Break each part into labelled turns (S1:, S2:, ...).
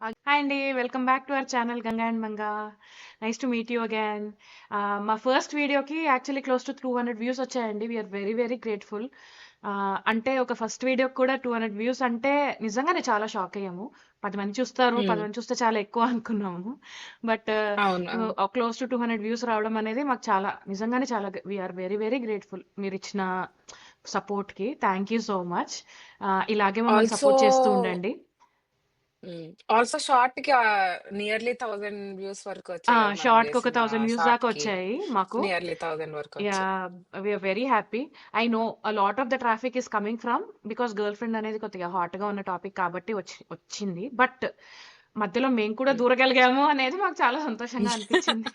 S1: Hi Andy, welcome back to our channel Ganga and Manga. Nice to meet you again. మా first వీడియోకి actually close to 200 views వచ్చాయండి. We are very very grateful. అంటే ఒక first వీడియోకి కూడా 200 views అంటే నిజంగానే చాలా షాక్ అయ్యాము. 10 మంది చూస్తారు, 10
S2: హ్మ్.
S1: మంది చూస్తే చాలా ఎక్కువ అనుకున్నాము. బట్
S2: అవును. అవును.
S1: క్లోజ్ టు 200 వ్యూస్ రావడం అనేది మాకు చాలా నిజంగానే చాలా వీఆర్ వెరీ వెరీ గ్రేట్ఫుల్. మీరు ఇచ్చిన సపోర్ట్కి థ్యాంక్ యూ సో మచ్. ఇలాగే మమ్మల్ని
S2: ఆల్సో
S1: సపోర్ట్ చేస్తూ ఉండండి.
S2: ఆల్సో షార్ట్‌కి నియర్లీ 1000 వ్యూస్ వరకు వచ్చాయి కదా! మనం
S1: షార్ట్‌కి ఒక
S2: చేసిన
S1: 1000 వ్యూస్ దాకా
S2: షార్ట్‌కి.
S1: వచ్చాయి మాకు.
S2: నియర్లీ 1000 వరకు వచ్చాయి.
S1: Yeah! We are very happy. I know a lot of the traffic is coming from because girlfriend అనేది కొద్దిగా హాట్‌గా ఉన్న టాపిక్ కాబట్టి వచ్చింది. బట్ మధ్యలో మేము కూడా
S2: హ్మ్.
S1: దూరగలిగాము అనేది మాకు చాలా సంతోషంగా అనిపించింది.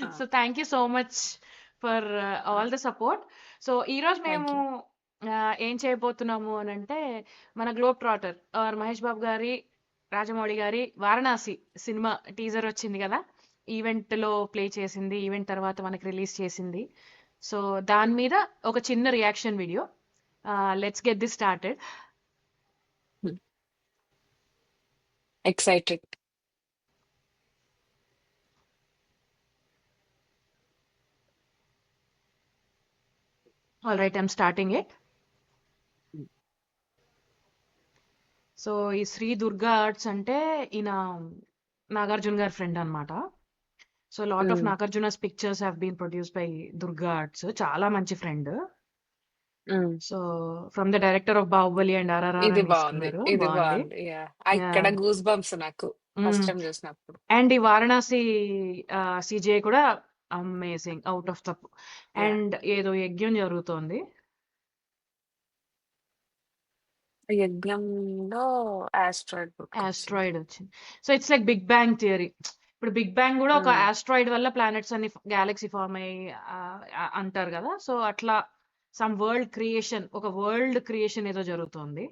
S2: Ah!
S1: So thank you so much for
S2: ah!
S1: All the support. So ఈరోజు
S2: థాంక్
S1: మేము
S2: యూ.
S1: ఏం చేయబోతున్నాము అనంటే మన గ్లోబ్ ట్రాటర్ మహేష్ బాబు గారి, రాజమౌళి గారి 'వారణాసి' సినిమా టీజర్ వచ్చింది కదా! ఈవెంట్‌లో ప్లే చేసింది. ఈవెంట్ తర్వాత మనకి రిలీజ్ చేసింది. సో దాని మీద ఒక చిన్న reaction video. Let's get this started.
S2: Hmm. Excited.
S1: Alright, I'm starting it.
S2: Hmm.
S1: So ఈ శ్రీ దుర్గా ఆర్ట్స్ అంటే ఈయన నాగార్జున గారి ఫ్రెండ్ అన్నమాట. So lot of
S2: hmm.
S1: Nagarjuna's pictures have been produced by Durga arts. చాలా మంచి friend.
S2: Hmm.
S1: So from the director of Baahubali and RRR
S2: ఇది
S1: అని
S2: బావుంది.
S1: తీసుకున్నారు.
S2: ఇది
S1: బాగుంది.
S2: బావుంది. యాహ్! ఇక్కడ
S1: Yeah.
S2: గూస్ బంప్స్ నాకు ఫస్ట్ టైమ్ చూసినప్పుడు.
S1: అండ్ ఈ వారణాసి సిజిఐ కూడా amazing, out of the.
S2: Yeah!
S1: And ఏదో యజ్ఞం జరుగుతోంది.
S2: యజ్ఞంలో ఆస్ట్రాయిడ్ పుట్టుకొచ్చింది.
S1: ఆస్ట్రాయిడ్ వచ్చింది. So it's like big bang theory. ఇప్పుడు బిగ్ బ్యాంగ్ కూడా ఒక
S2: హ్మ్.
S1: ఆస్ట్రాయిడ్ వల్ల ప్లానెట్స్ అన్ని గ్యాలక్సీ ఫార్మ్ అయ్యి అంటారు కదా. సో అట్లా సమ్ వరల్డ్ క్రియేషన్ ఏదో జరుగుతోంది.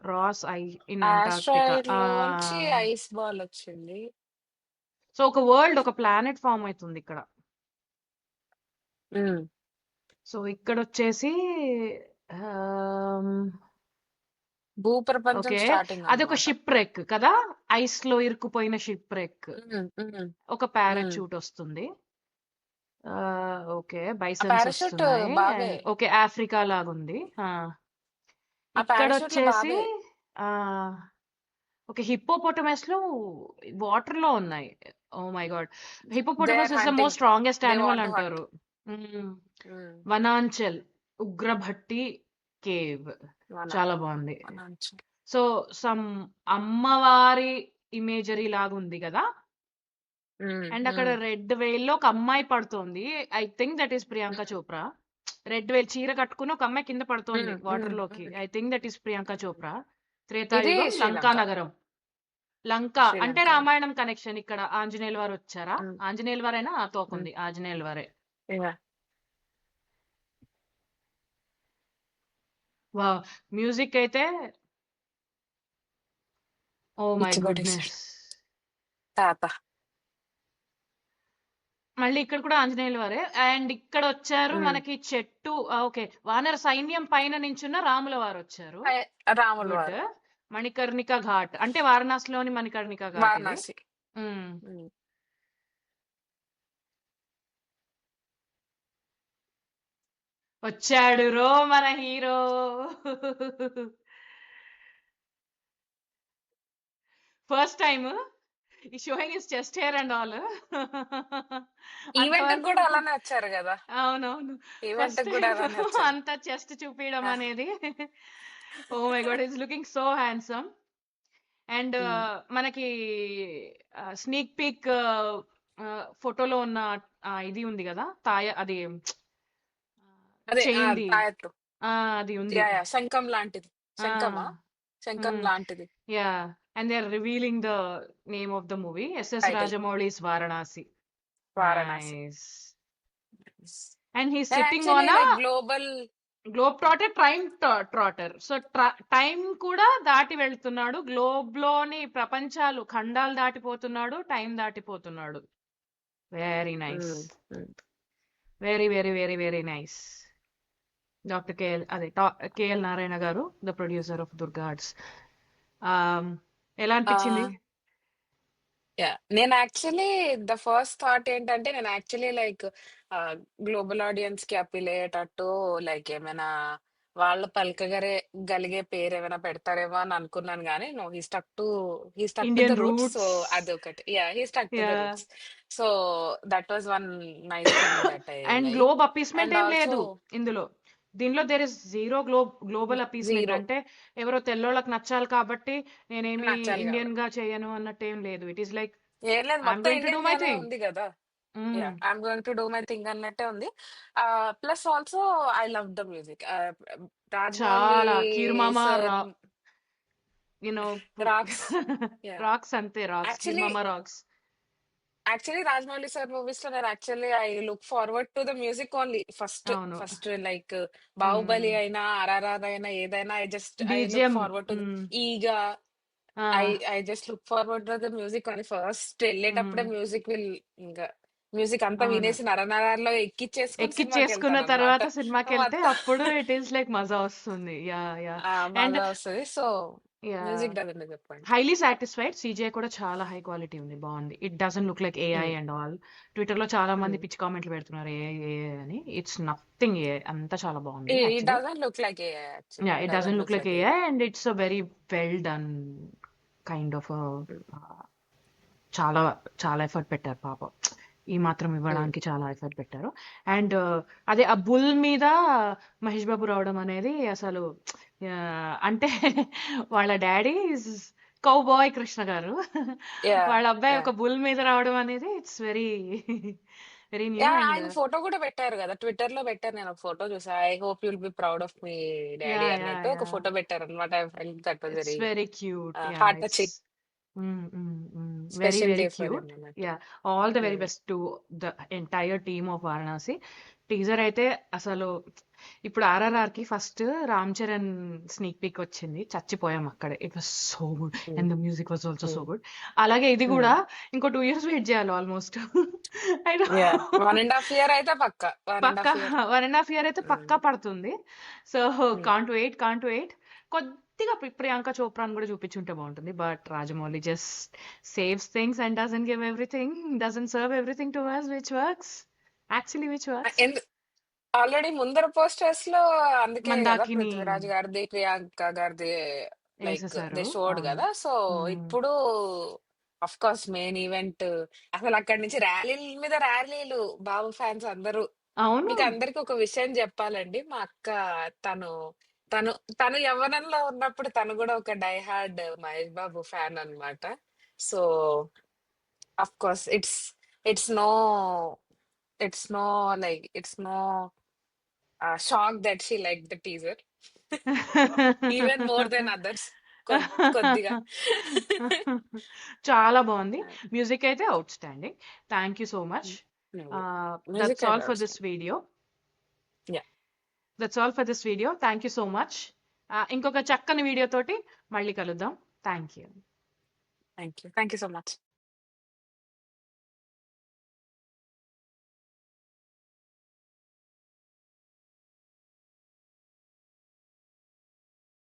S1: రాస్ ఐ ఇన్ అంటార్క్టికా.
S2: ఆస్ట్రాయిడ్‌లోంచి ఐస్ బాల్ వచ్చింది.
S1: సో ఒక ప్లానెట్ ఫామ్ అవుతుంది ఇక్కడ.
S2: హ్మ్.
S1: సో ఇక్కడొచ్చేసి ఓకే,
S2: భూప్రపంచం స్టార్టింగ్
S1: అదొక
S2: అన్నమాట.
S1: షిప్ రెక్ కదా. ఐస్ లో ఇరుక్కుపోయిన షిప్ రెక్.
S2: హ్మ్. హ్మ్.
S1: ఒక
S2: హ్మ్.
S1: పారాచూట్ వస్తుంది. ఓకే,
S2: ఆ
S1: బైసన్స్
S2: పారాషూట్
S1: వస్తున్నాయి.
S2: బావే.
S1: అండ్ ఓకే, ఆఫ్రికా లాగుంది.
S2: ఆ పారాషూట్‌లో
S1: ఇక్కడొచ్చేసి
S2: బావే.
S1: ఆ ఓకే, హిప్పోపోటమస్ లో వాటర్ లో ఉన్నాయి. Oh my God,
S2: they
S1: hippopotamus
S2: are
S1: is the
S2: hunting.
S1: Most strongest
S2: they
S1: animal
S2: want to hunt.
S1: అంటారు. Mm.
S2: Hmm.
S1: Vananchal Ugrabhatti cave.
S2: వన
S1: చాలా బాగుంది.
S2: వనాంచం.
S1: సో సమ్ అమ్మవారి ఇమేజరీ లాగా ఉంది కదా.
S2: హ్మ్.
S1: అండ్ అక్కడ
S2: హ్మ్.
S1: రెడ్ వెయిల్ లో ఒక అమ్మాయి పడుతోంది. I think that is Priyanka
S2: హ్మ్.
S1: చోప్రా. రెడ్ వెయిల్ చీర కట్టుకుని ఒక అమ్మాయి కింద పడుతోంది
S2: హ్మ్.
S1: వాటర్
S2: హ్మ్.
S1: లోకి.
S2: హ్మ్.
S1: I think that is Priyanka
S2: హ్మ్.
S1: చోప్రా.
S2: ఇది
S1: త్రేతాయుగం, లంకా
S2: శ్రీలంక.
S1: నగరం. లంక అంటే
S2: శ్రీలంకనే.
S1: రామాయణం కనెక్షన్. ఇక్కడ ఆంజనేయుల వారు వచ్చారా?
S2: హ్మ్.
S1: ఆంజనేయుల వారేనా? ఆ
S2: హ్మ్.
S1: తోకుంది ఆంజనేయుల వారే.
S2: యాహ్!
S1: వా మ్యూజిక్ అయితే ఓ మై
S2: పిచ్చి
S1: గుడ్నెస్.
S2: పట్టేసాడు తాత.
S1: మళ్ళీ ఇక్కడ కూడా ఆంజనేయుల వారే. అండ్ ఇక్కడ వచ్చారు
S2: హ్మ్.
S1: మనకి చెట్టు. ఓకే, వానర సైన్యం పైన నించున్న రాముల వారు వచ్చారు.
S2: అయ్ రాములు
S1: గుడ్.
S2: వారు.
S1: మణికర్ణిక ఘాట్ అంటే వారణాసిలోని మణికర్ణిక ఘాట్ ఇది.
S2: వారణాసి.
S1: ఉమ్.
S2: హ్మ్.
S1: వచ్చాడు రో మన హీరో. ఫస్ట్ టైం ఈ showing is chest hair and all.
S2: ఈవెంట్‌కి
S1: అంతవరకు
S2: గూడా అలానే వచ్చారు గదా!
S1: అవునవును. ఫస్ట్
S2: ఈవెంట్‌కి గూడా
S1: టైం
S2: అలానే వచ్చారు.
S1: అంతా చెస్ట్ చూపించడం
S2: ఆ!
S1: అనేది. Oh my God, is looking so handsome. And
S2: hmm.
S1: మనకి స్నీక్ పీక్ ఫోటోలో ఉన్న ఇది ఉంది కదా, అది
S2: అదే
S1: చైన్‌ది.
S2: తాయత్తు.
S1: అది ఉంది.
S2: యాహ్! శంఖం లాంటిది.
S1: ఆ!
S2: శంఖమా? శంఖం
S1: హ్మ్.
S2: లాంటిది
S1: yeah! And they are revealing the name of the movie. SS
S2: title.
S1: Rajamouli's Varanasi.
S2: Varanasi.
S1: Nice. And he is
S2: నేను
S1: sitting
S2: actually
S1: on
S2: like global
S1: globe trotter, trotter. So time కూడా దాటి వెళ్తున్నాడు. గ్లోబ్ లోని ప్రపంచాలు, ఖండాలు దాటిపోతున్నాడు. టైం దాటిపోతున్నాడు. Very nice.
S2: Hmm. Hmm.
S1: Very very very very nice. Doctor KL Narayana garu, the producer of Durga Arts. ఎలా అనిపించింది?
S2: నేను యాక్చువల్లీ ద ఫస్ట్ థాట్ ఏంటంటే నేను యాక్చువల్లీ లైక్ గ్లోబల్ ఆడియన్స్ కి అప్పీల్ అయ్యేటట్టు లైక్ ఏమైనా వాళ్ళు గలిగే పేరు ఏమైనా పెడతారేమో అని అనుకున్నాను కానీ no he stuck to the
S1: Indian
S2: roots. So
S1: roots.
S2: అదొకటి he stuck to the
S1: yeah!
S2: Roots. So that was one nice thing that I
S1: and
S2: like.
S1: Globe appeasement
S2: and
S1: ఏం
S2: ఆల్సో
S1: లేదు ఇందులో. దీనిలో there is zero global appeasement.
S2: Zero
S1: అంటే ఎవరో తెల్లోళ్ళకి నచ్చాలి కాబట్టి నేనేమి
S2: నచ్చాలి కాబట్టి
S1: ఇండియన్‌గా చేయను అన్నట్టేం లేదు. ఇట్ ఈస్ లైక్
S2: ఏం లేదు,
S1: ఐ యామ్
S2: మొత్తం
S1: going to do
S2: Indian
S1: my
S2: గానే
S1: థింగ్.
S2: ఉంది కదా.
S1: Hmm.
S2: I'm going to do my thing అన్నట్టే ఉంది. Plus also I love the music. Rajamouli
S1: చాలా 'కీర్
S2: sir
S1: you know
S2: rocks. Yeah
S1: rocks అంతే రాక్స్. 'కీర్
S2: యాక్చువల్లీ
S1: మామ' rocks.
S2: Actually Rajamouli sir movies లో నేను actually I look forward to the music only. First
S1: అవును.
S2: First like
S1: hmm.
S2: బాహుబలి అయినా ఆర్ఆర్ఆర్ అయినా ఏదైనా I look
S1: BGM.
S2: Forward to
S1: హ్మ్.
S2: ఈగా.
S1: ఆ!
S2: I just look forward to the music అని. ఫస్ట్ వెళ్ళేటప్పుడే
S1: హ్మ్.
S2: ఇంకా మ్యూజిక్ అంతా
S1: అవును.
S2: వినేసి నరనరాల్లో ఎక్కిచ్చేసుకొని సినిమాకి
S1: ఎక్కిచ్చేసుకున్న
S2: వెళ్తాను అనమాట
S1: తర్వాత సినిమాకెళ్తే
S2: మొత్తం.
S1: అప్పుడు ఇట్ ఈస్ లైక్ మజా వస్తుంది. యాహ్! అండ్
S2: మజా వస్తది. So
S1: yeah!
S2: Music doesn't disappoint.
S1: Highly satisfied. CGI కూడా చాలా హై క్వాలిటీ ఉంది. బావుంది. It doesn't look like AI
S2: hmm.
S1: And all. ట్విట్టర్‌లో చాలా మంది
S2: హ్మ్.
S1: పిచ్చి కామెంట్లు పెడుతున్నారు ఏఐ అని. It's nothing AI. అంతా చాలా బావుంది
S2: it
S1: actually.
S2: Doesn't look like AI actually.
S1: Yeah!
S2: It
S1: it doesn't
S2: doesn't
S1: look
S2: look
S1: like
S2: like AI.
S1: AI and it's a very well done kind of
S2: hmm.
S1: చాలా చాలా effort పెట్టారు పాపం. ఈ మాత్రం
S2: హ్మ్.
S1: ఇవ్వడానికి చాలా ఎఫర్ట్ పెట్టారు. అండ్ అదే ఆ బుల్ మీద మహేష్ బాబు రావడం అనేది అసలు అంటే వాళ్ళ డాడీ ఈజ్ కౌబాయ్ కృష్ణ గారు.
S2: యాహ్!
S1: వాళ్ళ అబ్బాయి
S2: యాహ్!
S1: ఒక బుల్ మీద రావడం అనేది it's very very new and
S2: ఆయన ఫోటో కూడా పెట్టారు గదా! ట్విట్టర్‌లో పెట్టారు. నేను ఒక ఫోటో చూసా. I hope you'll be proud of me daddy అన్నట్టు ఒక
S1: యాహ్!
S2: ఫోటో పెట్టారన్నమాట. I felt that was
S1: it's
S2: very
S1: very cute.
S2: Heart
S1: it's
S2: touching.
S1: Very
S2: special
S1: very
S2: day for
S1: cute.
S2: Him అన్నట్టు.
S1: ఆల్ ద వెరీ
S2: హ్మ్.
S1: Best to the entire team of Varanasi. Teaser అయితే అసలు ఇప్పుడు ఆర్ఆర్ఆర్కి first Ram Charan sneak peek వచ్చింది. చచ్చిపోయాం అక్కడే. It was so good
S2: హ్మ్.
S1: And the music was also so
S2: హ్మ్.
S1: Good. అలాగే ఇది
S2: హ్మ్.
S1: కూడా ఇంకో 2 years వెయిట్ చేయాలి ఆల్మోస్ట్. I know.
S2: 1½ ఇయర్ అయితే పక్కా. 1½
S1: పక్కా
S2: ఇయర్.
S1: 1.5 year అయితే
S2: హ్మ్.
S1: పక్కా పడుతుంది. So
S2: hmm.
S1: Can't wait. కొద్దిగా ప్రియాంక చోప్రాని కూడా చూపించుంటే బాగుంటుంది. But Rajamouli just saves things and doesn't give everything. Doesn't serve everything to us which works. Actually which works.
S2: ఎందు ఆల్రెడీ ముందర పోస్టర్స్‌లో అందుకే గదా!
S1: మందాకిని
S2: 'పృథ్వీరాజ్' గారిది, 'ప్రియాంక' గారిది లైక్ దే
S1: ఏసేశారు.
S2: షోడ్
S1: అవును.
S2: గదా! సో,
S1: హ్మ్.
S2: ఇప్పుడు ఆఫ్‌కోర్స్ మెయిన్ ఈవెంట్ అసలక్కడి నుంచి ర్యాలీల మీద ర్యాలీలు బాబు ఫ్యాన్స్ అందరూ.
S1: అవును.
S2: మీకందరికి ఒక విషయం జెప్పాలండి. మా అక్క తను, తను, తను యవ్వనంలో ఉన్నప్పుడు తను గూడా ఒక die hard Mahesh Babu fan అన్నమాట. So, of course it's no it's no it's no shock that she like the teaser. Even more than others కొద్దిగా.
S1: చాలా బాగుంది.
S2: ఆ!
S1: మ్యూజిక్ అయితే outstanding. Thank you so much.
S2: Hmm. Hmm.
S1: That's
S2: music
S1: all
S2: అయితే
S1: for this
S2: అవసరం.
S1: Video.
S2: Yeah!
S1: That's all for this video. Thank you so much. ఇంకొక చక్కని video తోటి మళ్ళీ కలుద్దాం. Thank you.
S2: Thank you. Thank you so much.